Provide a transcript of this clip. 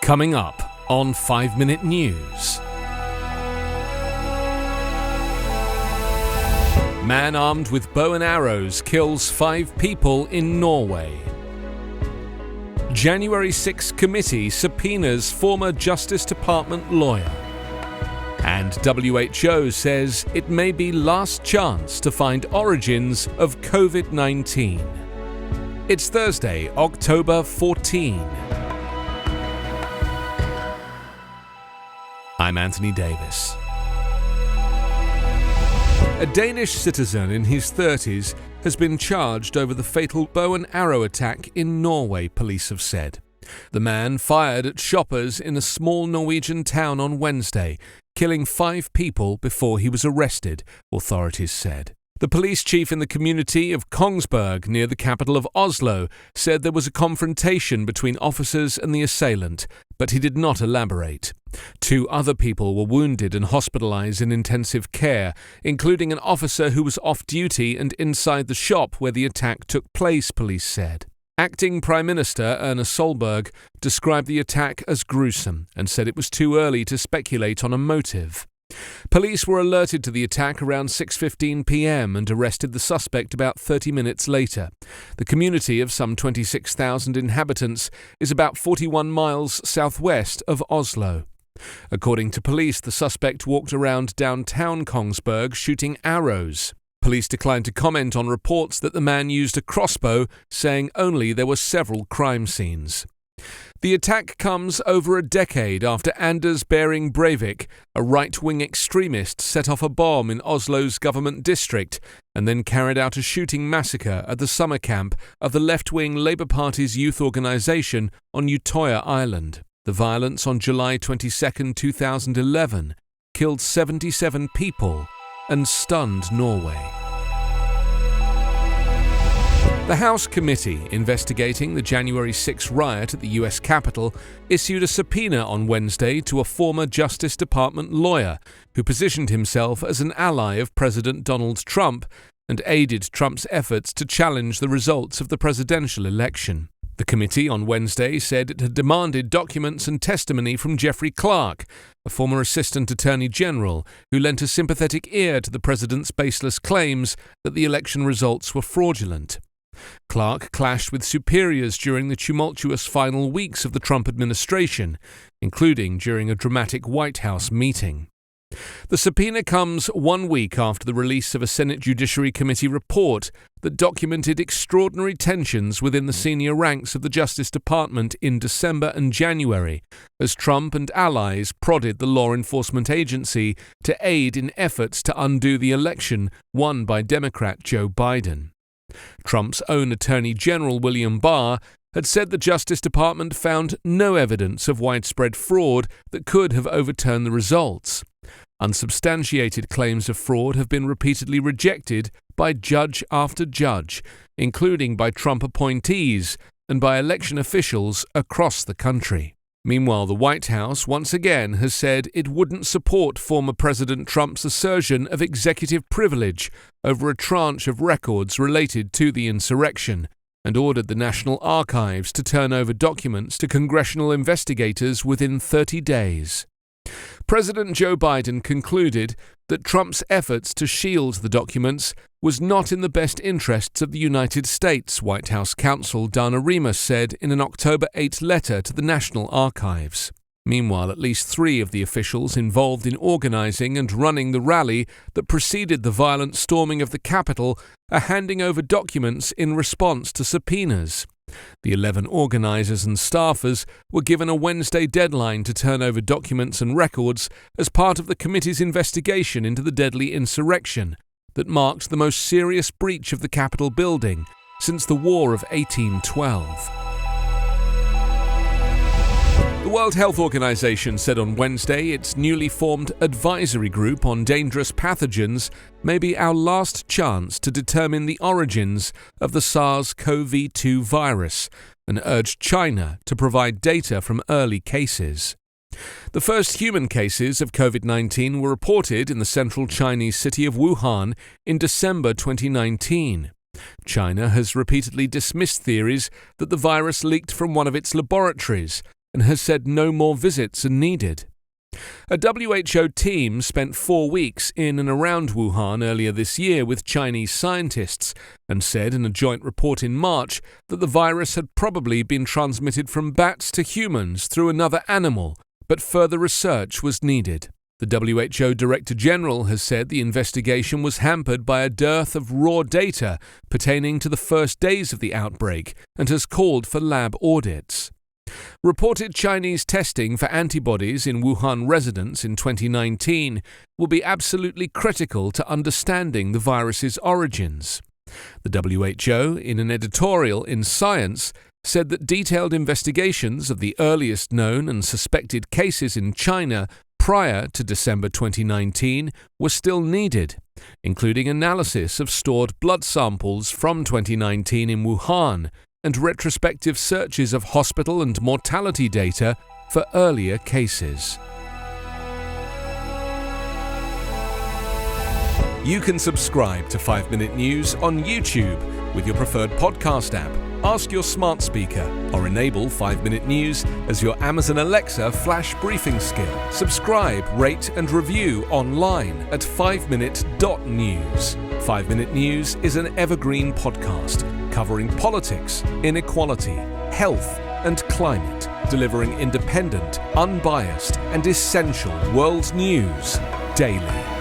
Coming up on 5 Minute News. Man armed with bow and arrows kills 5 people in Norway. January 6 committee subpoenas former Justice Department lawyer. And WHO says it may be last chance to find origins of COVID-19. It's Thursday, October 14. I'm Anthony Davis. A Danish citizen in his 30s has been charged over the fatal bow and arrow attack in Norway, police have said. The man fired at shoppers in a small Norwegian town on Wednesday, killing 5 people before he was arrested, authorities said. The police chief in the community of Kongsberg, near the capital of Oslo, said there was a confrontation between officers and the assailant, but he did not elaborate. 2 other people were wounded and hospitalized in intensive care, including an officer who was off duty and inside the shop where the attack took place, police said. Acting Prime Minister Erna Solberg described the attack as gruesome and said it was too early to speculate on a motive. Police were alerted to the attack around 6:15 p.m. and arrested the suspect about 30 minutes later. The community of some 26,000 inhabitants is about 41 miles southwest of Oslo. According to police, the suspect walked around downtown Kongsberg shooting arrows. Police declined to comment on reports that the man used a crossbow, saying only there were several crime scenes. The attack comes over a decade after Anders Behring Breivik, a right-wing extremist, set off a bomb in Oslo's government district and then carried out a shooting massacre at the summer camp of the left-wing Labour Party's youth organisation on Utøya Island. The violence on July 22, 2011, killed 77 people and stunned Norway. The House committee investigating the January 6 riot at the US Capitol issued a subpoena on Wednesday to a former Justice Department lawyer who positioned himself as an ally of President Donald Trump and aided Trump's efforts to challenge the results of the presidential election. The committee on Wednesday said it had demanded documents and testimony from Jeffrey Clark, a former Assistant Attorney General who lent a sympathetic ear to the president's baseless claims that the election results were fraudulent. Clark clashed with superiors during the tumultuous final weeks of the Trump administration, including during a dramatic White House meeting. The subpoena comes 1 week after the release of a Senate Judiciary Committee report that documented extraordinary tensions within the senior ranks of the Justice Department in December and January, as Trump and allies prodded the law enforcement agency to aid in efforts to undo the election won by Democrat Joe Biden. Trump's own Attorney General William Barr had said the Justice Department found no evidence of widespread fraud that could have overturned the results. Unsubstantiated claims of fraud have been repeatedly rejected by judge after judge, including by Trump appointees and by election officials across the country. Meanwhile, the White House once again has said it wouldn't support former President Trump's assertion of executive privilege over a tranche of records related to the insurrection, and ordered the National Archives to turn over documents to congressional investigators within 30 days. President Joe Biden concluded that Trump's efforts to shield the documents was not in the best interests of the United States, White House counsel Dana Remus said in an October 8 letter to the National Archives. Meanwhile, at least 3 of the officials involved in organizing and running the rally that preceded the violent storming of the Capitol are handing over documents in response to subpoenas. The 11 organizers and staffers were given a Wednesday deadline to turn over documents and records as part of the committee's investigation into the deadly insurrection that marked the most serious breach of the Capitol building since the War of 1812. The World Health Organization said on Wednesday its newly formed advisory group on dangerous pathogens may be our last chance to determine the origins of the SARS-CoV-2 virus and urged China to provide data from early cases. The first human cases of COVID-19 were reported in the central Chinese city of Wuhan in December 2019. China has repeatedly dismissed theories that the virus leaked from one of its laboratories, and has said no more visits are needed. A WHO team spent 4 weeks in and around Wuhan earlier this year with Chinese scientists and said in a joint report in March that the virus had probably been transmitted from bats to humans through another animal, but further research was needed. The WHO Director General has said the investigation was hampered by a dearth of raw data pertaining to the first days of the outbreak and has called for lab audits. Reported Chinese testing for antibodies in Wuhan residents in 2019 will be absolutely critical to understanding the virus's origins. The WHO, in an editorial in Science, said that detailed investigations of the earliest known and suspected cases in China prior to December 2019 were still needed, including analysis of stored blood samples from 2019 in Wuhan and retrospective searches of hospital and mortality data for earlier cases. You can subscribe to 5 Minute News on YouTube with your preferred podcast app. Ask your smart speaker or enable 5 Minute News as your Amazon Alexa flash briefing skill. Subscribe, rate and review online at 5minute.news. 5 Minute News is an Evergreen podcast covering politics, inequality, health and climate, delivering independent, unbiased and essential world news daily.